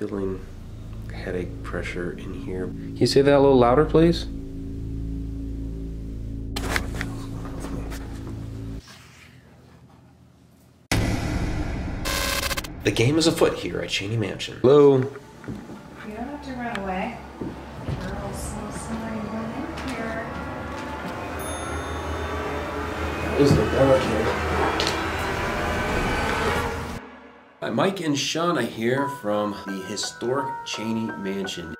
Feeling headache pressure in here. Can you say that a little louder, please? The game is afoot here at Cheney Mansion. Hello? You don't have to run away. Girls, somebody run in here. That is the relic here. Hi, Mike and Shauna here from the historic Cheney Mansion.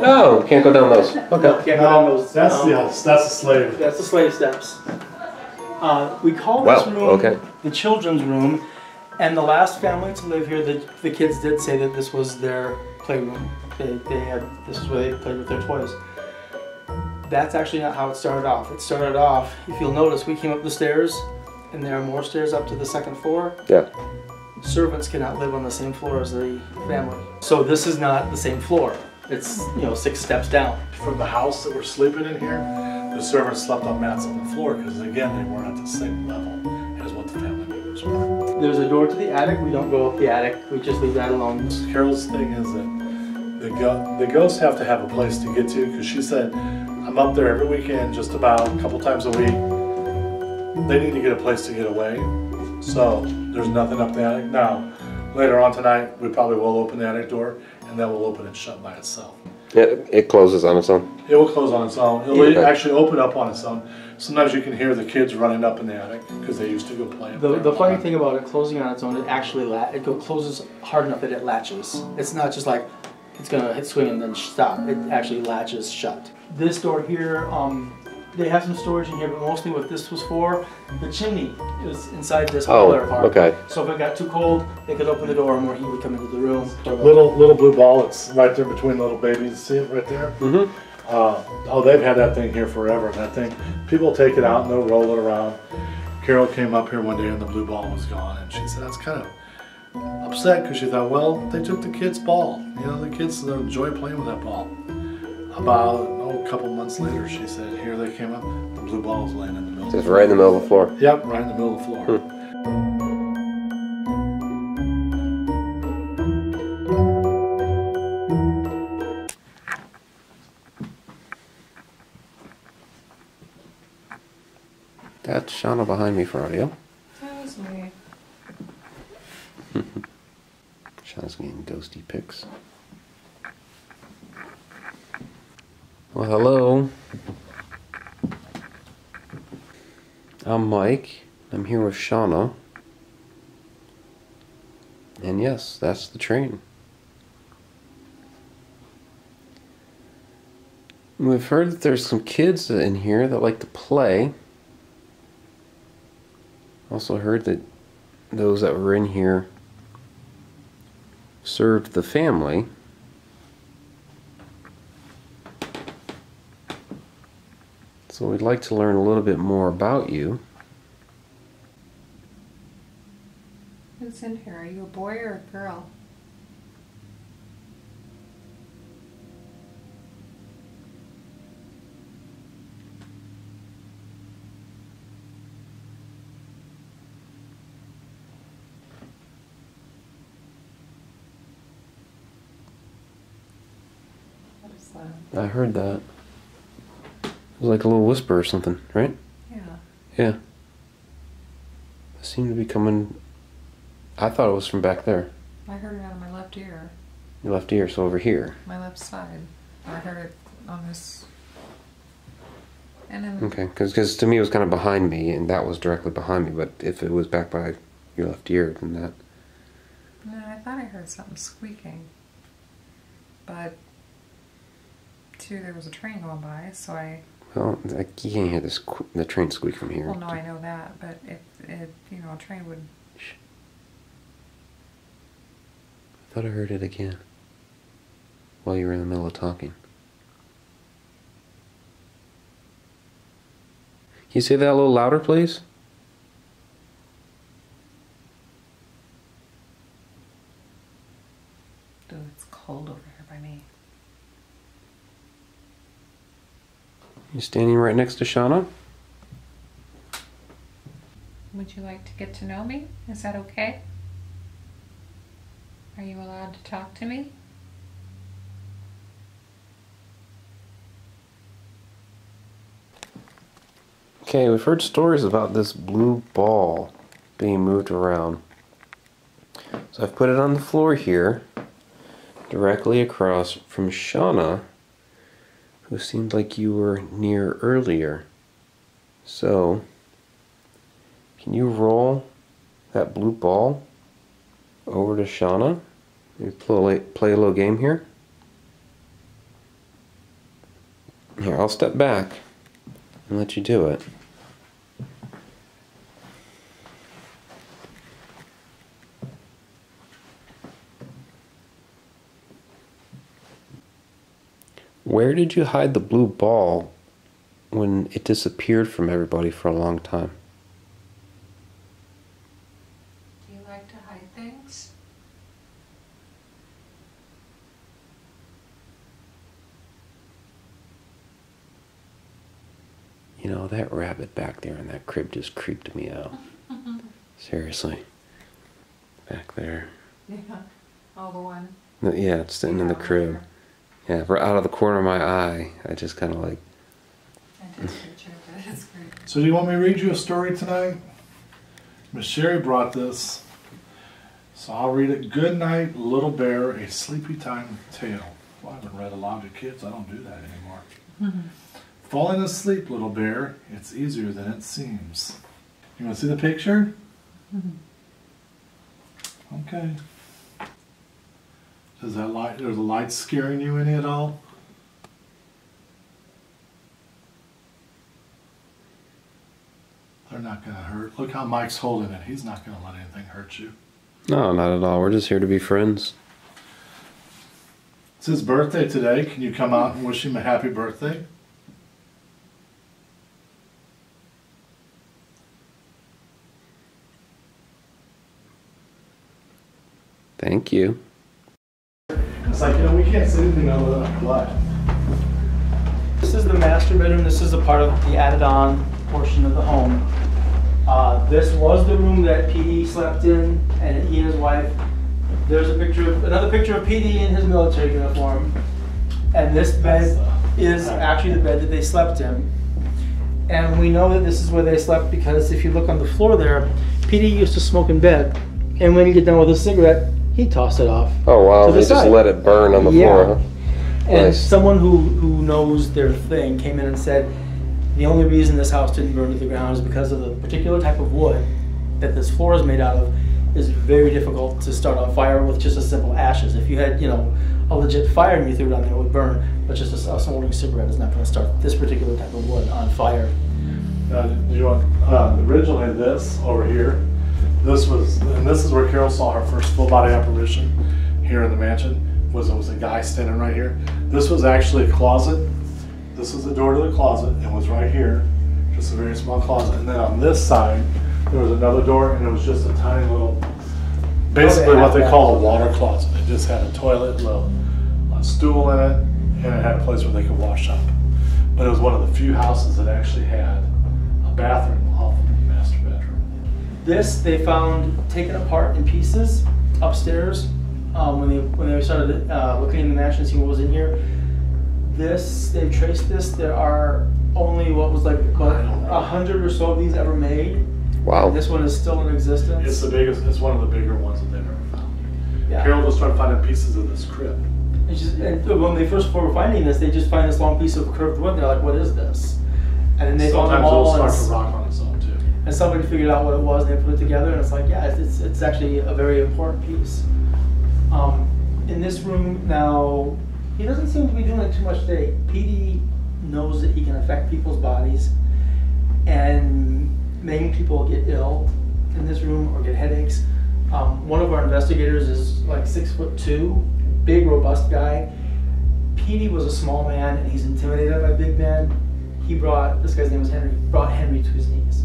No, can't go down those. Okay. Can't go down those. That's the slave. That's the slave steps. We call this room the children's room, and the last family to live here, the kids did say that this was their playroom. This is where they played with their toys. That's actually not how it started off. It started off, if you'll notice, we came up the stairs, and there are more stairs up to the second floor. Yeah. Servants cannot live on the same floor as the family. So this is not the same floor. It's, 6 steps down. From the house that we're sleeping in here, the servants slept on mats on the floor because, again, they weren't at the same level as what the family members were. There's a door to the attic. We don't go up the attic. We just leave that alone. Carol's thing is that the ghosts have to have a place to get to, because she said, I'm up there every weekend, just about a couple times a week. They need to get a place to get away. So there's nothing up the attic. Now, later on tonight, we probably will open the attic door, and then we'll open it shut by itself. It closes on its own? It will close on its own. It'll actually open up on its own. Sometimes you can hear the kids running up in the attic because they used to go play up there. The funny thing about it closing on its own, it actually closes hard enough that it latches. It's not just like it's gonna hit swing and then stop. It actually latches shut. This door here, they have some storage in here, but mostly what this was for, the chimney is inside this boiler part. Okay. So if it got too cold, they could open the door and more heat would come into the room. Little blue ball, it's right there between the little babies. See it right there? Mm-hmm. They've had that thing here forever. That thing, people take it out and they'll roll it around. Carol came up here one day and the blue ball was gone, and she said that's kind of upset because she thought, well, they took the kids' ball. The kids enjoy playing with that ball. About a couple months later, she said, here they came up, the blue ball was laying in the middle. Just right in the middle of the floor? Yep, right in the middle of the floor. That's Shauna behind me for audio. That was me. Shauna's getting ghosty pics. Well, hello. I'm Mike. I'm here with Shauna. And yes, that's the train. We've heard that there's some kids in here that like to play. Also heard that those that were in here served the family. So we'd like to learn a little bit more about you. Who's in here? Are you a boy or a girl? What is that? I heard that. It was like a little whisper or something, right? Yeah. Yeah. It seemed to be coming... I thought it was from back there. I heard it out of my left ear. Your left ear, so over here. My left side. I heard it on this. And then. Okay, because to me it was kind of behind me, and that was directly behind me, but if it was back by your left ear, then that... No, I thought I heard something squeaking. But, too, there was a train going by, so I... Well, you can't hear the train squeak from here. Well, no, I know that, but if a train would... Shh. I thought I heard it again. While you were in the middle of talking. Can you say that a little louder, please? Dude, it's cold over here by me. You standing right next to Shauna? Would you like to get to know me? Is that okay? Are you allowed to talk to me? Okay, we've heard stories about this blue ball being moved around. So I've put it on the floor here, directly across from Shauna, who seemed like you were near earlier. So, can you roll that blue ball over to Shauna? Maybe play a little game here. Here, I'll step back and let you do it. Where did you hide the blue ball when it disappeared from everybody for a long time? Do you like to hide things? You know, that rabbit back there in that crib just creeped me out. Seriously. Back there. Yeah. Oh, the one. Yeah, it's sitting in the crib. Yeah, right out of the corner of my eye, I just kind of like... I did a picture of it. It's great. So do you want me to read you a story tonight? Miss Sherry brought this. So I'll read it. Good Night, Little Bear, A Sleepy Time Tale. Well, I haven't read a lot to kids. I don't do that anymore. Falling asleep, little bear. It's easier than it seems. You want to see the picture? Okay. Does that light, are the lights scaring you any at all? They're not going to hurt. Look how Mike's holding it. He's not going to let anything hurt you. No, not at all. We're just here to be friends. It's his birthday today. Can you come out and wish him a happy birthday? Thank you. It's like, we can't see anything other than our blood. This is the master bedroom. This is a part of the added-on portion of the home. This was the room that PD slept in, and he and his wife. There's another picture of PD in his military uniform, and this bed is actually the bed that they slept in. And we know that this is where they slept because if you look on the floor there, PD used to smoke in bed, and when he get done with a cigarette, he tossed it off. Oh wow, to the they just side. let it burn on the floor, huh? And Nice. someone who knows their thing came in and said the only reason this house didn't burn to the ground is because of the particular type of wood that this floor is made out of is very difficult to start on fire with just a simple ashes. If you had, a legit fire and you threw it on there, it would burn, but just a smoldering cigarette is not going to start this particular type of wood on fire. Originally this over here, this is where Carol saw her first full body apparition here in the mansion. It was a guy standing right here. This was actually a closet. This was the door to the closet and was right here, just a very small closet. And then on this side, there was another door and it was just a tiny little, basically what they call a water closet. It just had a toilet, a stool in it, and it had a place where they could wash up. But it was one of the few houses that actually had a bathroom off of the master bedroom. This they found taken apart in pieces upstairs when they started looking in the mansion to see what was in here. They traced this. There are only what was like about 100 or so of these ever made. Wow. And this one is still in existence. It's the biggest. It's one of the bigger ones that they've ever found. Yeah. Carol just started finding pieces of this crib. And when they first were finding this, they just find this long piece of curved wood. And they're like, "What is this?" And then they found them all. Sometimes it'll start to rock on its own too. And somebody figured out what it was, and they put it together, and it's like, yeah, it's actually a very important piece. In this room now, he doesn't seem to be doing it too much today. PD knows that he can affect people's bodies and making people get ill in this room or get headaches. One of our investigators is like 6'2", big, robust guy. PD was a small man and he's intimidated by big men. This guy's name was Henry, brought Henry to his knees.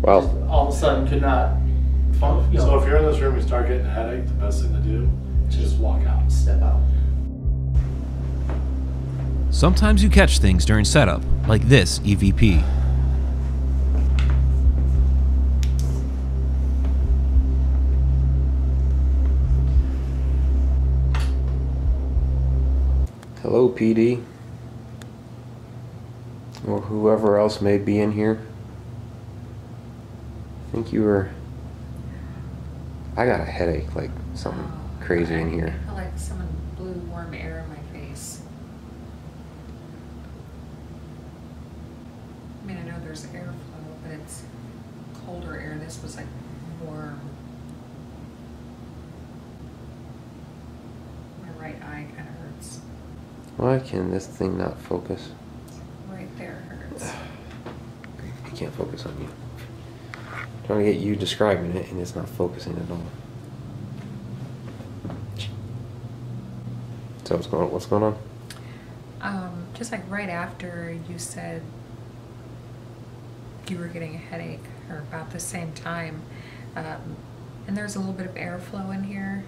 Wow. Just all of a sudden could not function. So if you're in this room, you start getting a headache, the best thing to do is just walk out. Step out. Sometimes you catch things during setup, like this EVP. Hello, PD. Or whoever else may be in here. I think you were... I got a headache, like something crazy in here. I feel like someone blew warm air in my face. I mean, I know there's airflow, but it's colder air. This was like warm. My right eye kind of hurts. Why can this thing not focus? Right there hurts. It can't focus on you. I'm trying to get you describing it, and it's not focusing at all. So what's going on? Just like right after you said you were getting a headache, or about the same time, and there's a little bit of airflow in here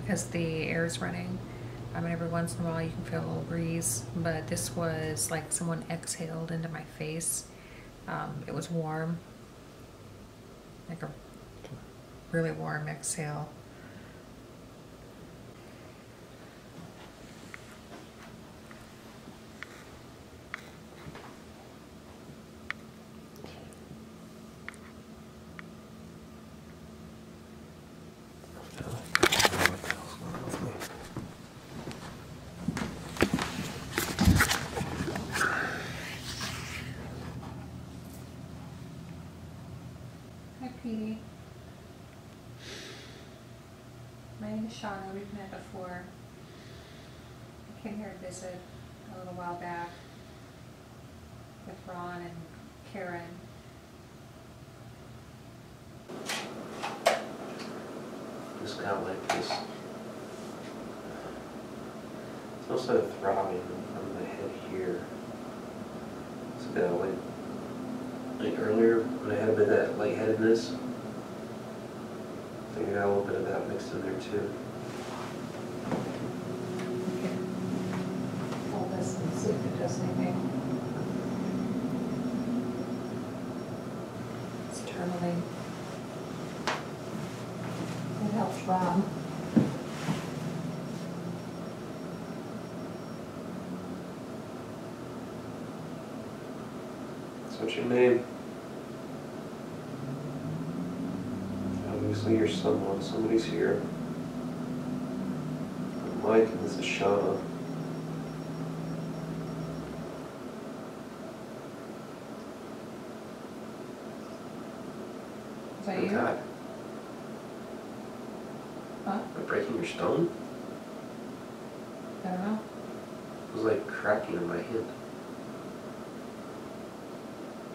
because the air is running. And every once in a while you can feel a little breeze, but this was like someone exhaled into my face. It was warm, like a really warm exhale. Hi, Petey. My name is Shauna. We've met before. I came here to visit a little while back with Ron and Karen. Just kind of like this. It's also throbbing from the head here. It's a bit of like earlier when I had a bit of that lightheadedness. I think I got a little bit of that mixed in there too. Okay. Hold this and see if it does anything. It's tourmaline. It helps Rob. So what's your name? Obviously you're someone. Somebody's here. I'm Mike and this is Shauna. Is that Oh you? God. Huh? Am I breaking your stone? I don't know. It was like cracking in my hand.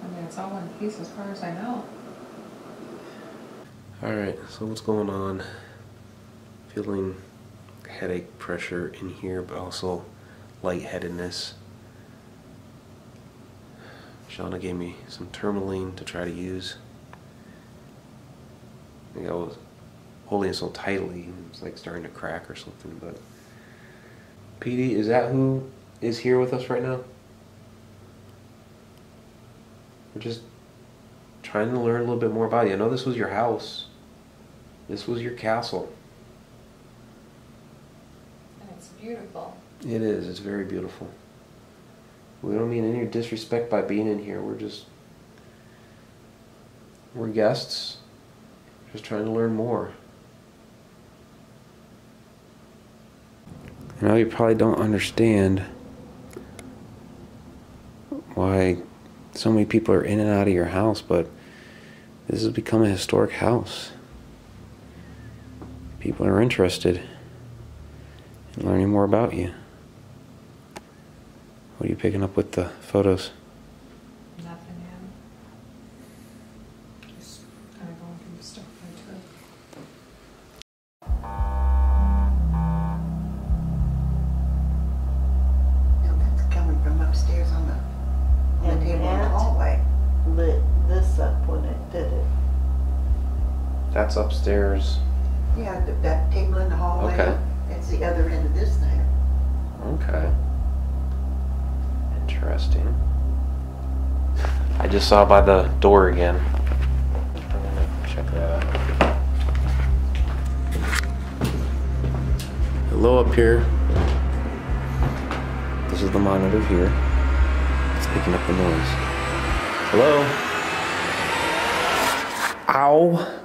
I mean, it's all one piece as far as I know. Alright, so what's going on? Feeling headache pressure in here, but also lightheadedness. Shauna gave me some tourmaline to try to use. I think I was holding it so tightly, it's like starting to crack or something, but... PD, is that who is here with us right now? We're just trying to learn a little bit more about you. I know this was your house. This was your castle. And it's beautiful. It is. It's very beautiful. We don't mean any disrespect by being in here. We're guests. Just trying to learn more. I know you probably don't understand why so many people are in and out of your house, but this has become a historic house. People are interested in learning more about you. What are you picking up with the photos? Nothing in. Just kind of going through the stuff I took. Now that's coming from upstairs on the table in the hallway. Lit this up when it did it. That's upstairs. Yeah, that table in the hallway. Okay. That's the other end of this thing. Okay. interesting. I just saw it by the door again. I'm gonna check that out. Hello up here. This is the monitor here. It's picking up the noise. Hello? Ow!